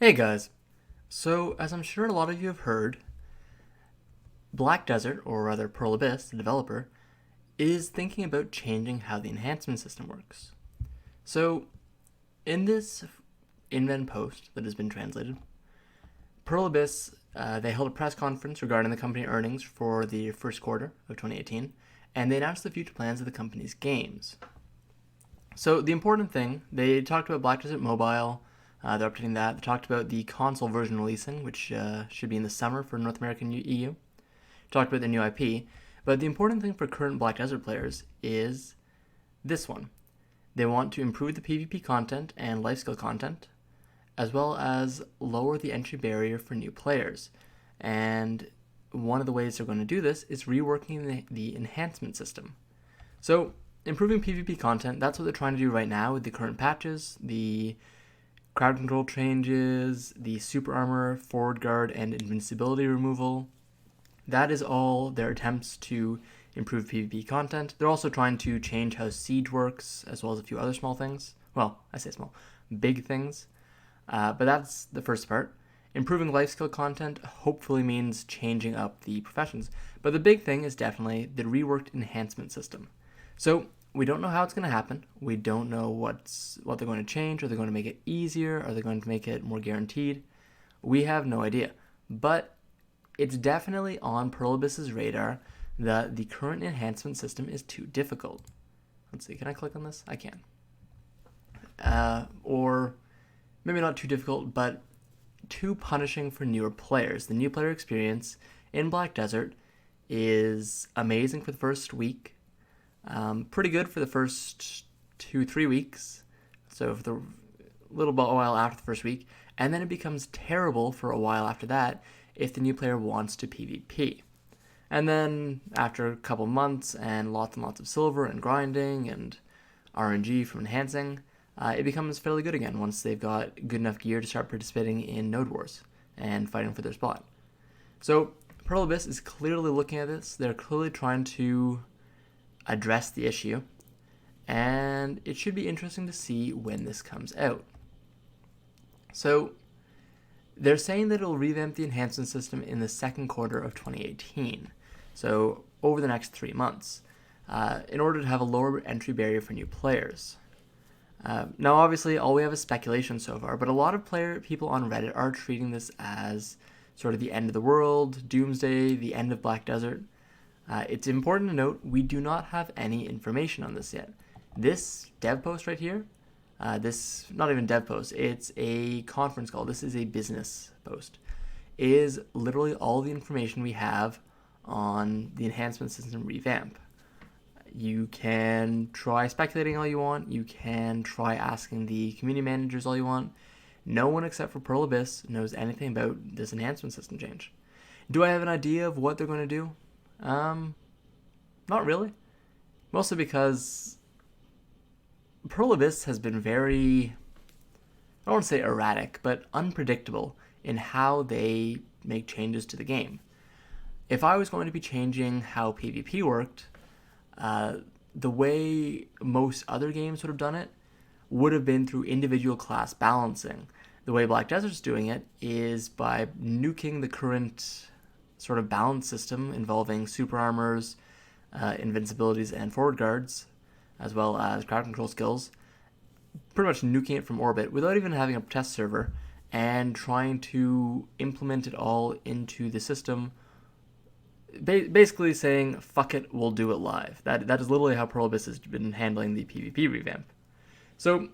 Hey guys. So, as I'm sure a lot of you have heard, Black Desert, or rather Pearl Abyss, the developer, is thinking about changing how the enhancement system works. So, in this invent post that has been translated, Pearl Abyss, they held a press conference regarding the company earnings for the first quarter of 2018, and they announced the future plans of the company's games. So the important thing, they talked about Black Desert Mobile. They're updating that. They talked about the console version releasing, which should be in the summer for North America and EU. Talked about the new IP. But the important thing for current Black Desert players is this one. They want to improve the PvP content and life skill content, as well as lower the entry barrier for new players. And one of the ways they're going to do this is reworking the enhancement system. So improving PvP content, that's what they're trying to do right now with the current patches, the crowd control changes, the super armor, forward guard, and invincibility removal. That is all their attempts to improve PvP content. They're also trying to change how Siege works, as well as a few other small things. Well, I say small, big things. But that's the first part. Improving life skill content hopefully means changing up the professions. But the big thing is definitely the reworked enhancement system. So we don't know how it's going to happen. We don't know what they're going to change. Are they going to make it easier? Are they going to make it more guaranteed? We have no idea. But it's definitely on Pearl Abyss's radar that the current enhancement system is too difficult. Let's see, can I click on this? I can. Or maybe not too difficult, but too punishing for newer players. The new player experience in Black Desert is amazing for the first week. Pretty good for the first 2-3 weeks, so for the little while after the first week, and then it becomes terrible for a while after that if the new player wants to PvP. And then after a couple months and lots of silver and grinding and RNG from enhancing, it becomes fairly good again once they've got good enough gear to start participating in Node Wars and fighting for their spot. So Pearl Abyss is clearly looking at this. They're clearly trying to address the issue, and it should be interesting to see when this comes out. So they're saying that it'll revamp the enhancement system in the second quarter of 2018, so over the next 3 months, in order to have a lower entry barrier for new players. Now, obviously, all we have is speculation so far, but a lot of people on Reddit are treating this as sort of the end of the world, doomsday, the end of Black Desert. It's important to note we do not have any information on this yet. This dev post right here, this not even dev post, it's a conference call. This is a business post. Is literally all the information we have on the enhancement system revamp. You can try speculating all you want. You can try asking the community managers all you want. No one except for Pearl Abyss knows anything about this enhancement system change. Do I have an idea of what they're going to do? Not really. Mostly because Pearl Abyss has been very, I don't want to say erratic, but unpredictable in how they make changes to the game. If I was going to be changing how PvP worked, the way most other games would have done it would have been through individual class balancing. The way Black Desert's doing it is by nuking the current sort of balance system involving super armors, invincibilities, and forward guards, as well as crowd control skills, pretty much nuking it from orbit without even having a test server, and trying to implement it all into the system, basically saying, fuck it, we'll do it live. That is literally how Pearl Abyss has been handling the PvP revamp. So,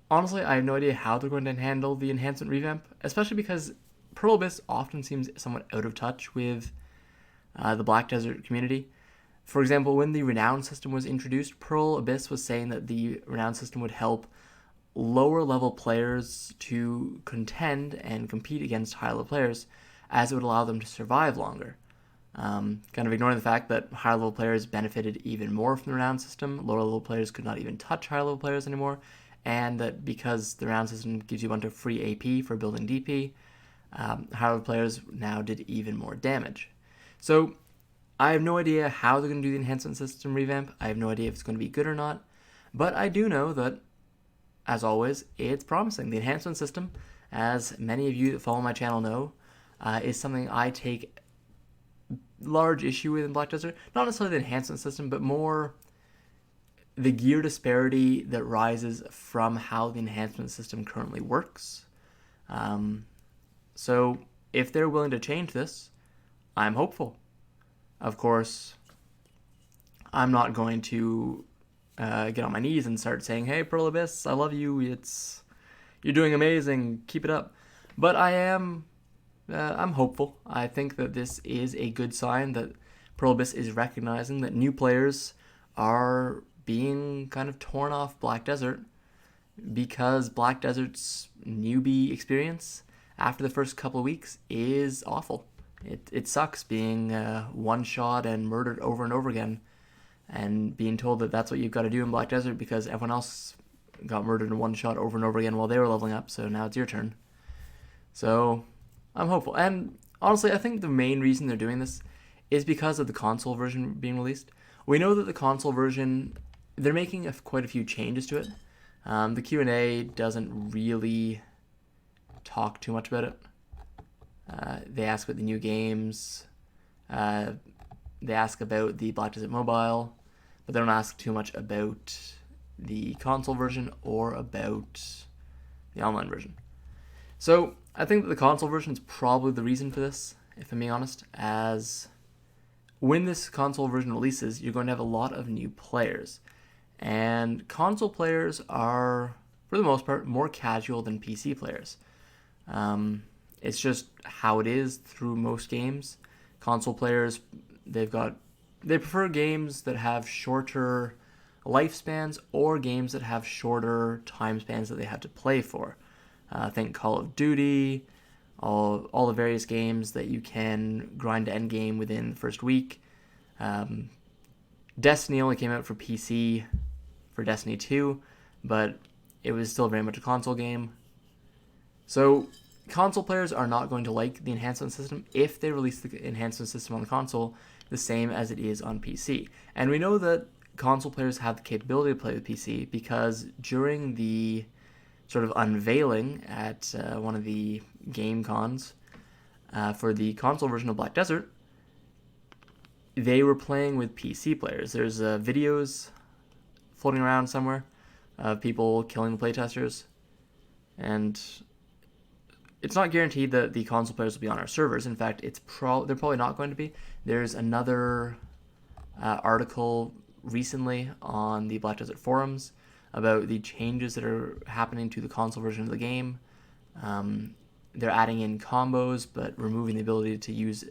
honestly, I have no idea how they're going to handle the enhancement revamp, especially because Pearl Abyss often seems somewhat out of touch with the Black Desert community. For example, when the Renown system was introduced, Pearl Abyss was saying that the Renown system would help lower level players to contend and compete against high level players, as it would allow them to survive longer. Kind of ignoring the fact that high level players benefited even more from the Renown system, lower level players could not even touch high level players anymore, and that because the Renown system gives you a bunch of free AP for building DP, high-level players now did even more damage. So I have no idea how they're going to do the enhancement system revamp. I have no idea if it's going to be good or not. But I do know that, as always, it's promising. The enhancement system, as many of you that follow my channel know, is something I take large issue with in Black Desert. Not necessarily the enhancement system, but more the gear disparity that rises from how the enhancement system currently works. So if they're willing to change this, I'm hopeful. Of course, I'm not going to get on my knees and start saying, "Hey, Pearl Abyss, I love you. You're doing amazing. Keep it up." But I'm hopeful. I think that this is a good sign that Pearl Abyss is recognizing that new players are being kind of torn off Black Desert, because Black Desert's newbie experience after the first couple of weeks is awful. It sucks being one-shot and murdered over and over again, and being told that that's what you've got to do in Black Desert because everyone else got murdered in one shot over and over again while they were leveling up, so now it's your turn. So I'm hopeful. And honestly, I think the main reason they're doing this is because of the console version being released. We know that the console version, they're making quite a few changes to it. The Q&A doesn't really talk too much about it. They ask about the new games. They ask about the Black Desert Mobile, but they don't ask too much about the console version or about the online version. So I think that the console version is probably the reason for this, if I'm being honest, as when this console version releases, you're going to have a lot of new players. And console players are, for the most part, more casual than PC players. It's just how it is through most games. Console players, they prefer games that have shorter lifespans or games that have shorter time spans that they have to play for. Think Call of Duty, all the various games that you can grind to end game within the first week. Destiny only came out for PC for Destiny 2, but it was still very much a console game. So console players are not going to like the enhancement system if they release the enhancement system on the console the same as it is on PC. And we know that console players have the capability to play with PC because during the sort of unveiling at one of the game cons for the console version of Black Desert, they were playing with PC players. There's videos floating around somewhere of people killing the playtesters, and it's not guaranteed that the console players will be on our servers. In fact, they're probably not going to be. There's another article recently on the Black Desert forums about the changes that are happening to the console version of the game. They're adding in combos, but removing the ability to use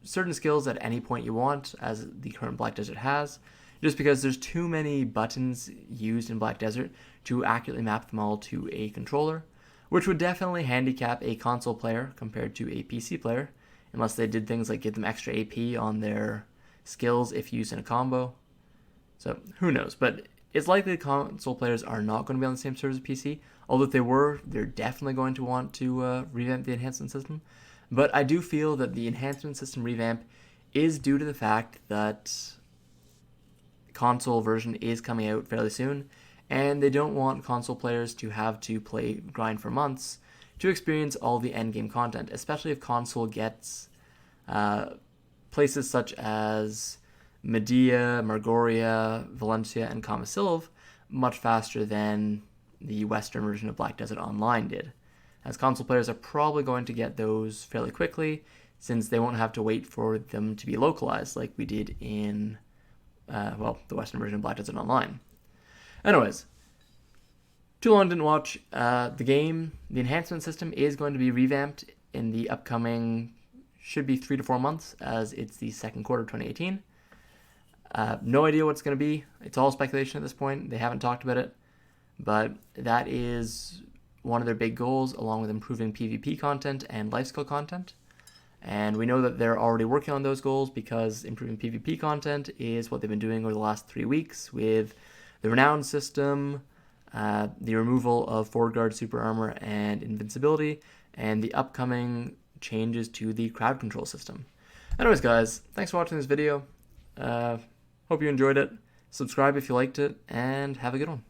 certain skills at any point you want, as the current Black Desert has, just because there's too many buttons used in Black Desert to accurately map them all to a controller, which would definitely handicap a console player compared to a PC player, unless they did things like give them extra AP on their skills if used in a combo. So who knows, but it's likely console players are not going to be on the same servers as PC, although if they were, they're definitely going to want to revamp the enhancement system. But I do feel that the enhancement system revamp is due to the fact that console version is coming out fairly soon, and they don't want console players to have to grind for months to experience all the endgame content, especially if console gets places such as Medea, Margoria, Valencia, and Kamasilv much faster than the Western version of Black Desert Online did, as console players are probably going to get those fairly quickly, since they won't have to wait for them to be localized like we did in the Western version of Black Desert Online. Anyways, too long didn't watch. The game, the enhancement system is going to be revamped in the upcoming, should be 3 to 4 months, as it's the second quarter of 2018. No idea what it's going to be. It's all speculation at this point. They haven't talked about it, but that is one of their big goals, along with improving PvP content and life skill content. And we know that they're already working on those goals because improving PvP content is what they've been doing over the last 3 weeks with the Renown system, the removal of forward guard, super armor, and invincibility, and the upcoming changes to the crowd control system. Anyways, guys, thanks for watching this video. Hope you enjoyed it. Subscribe if you liked it, and have a good one.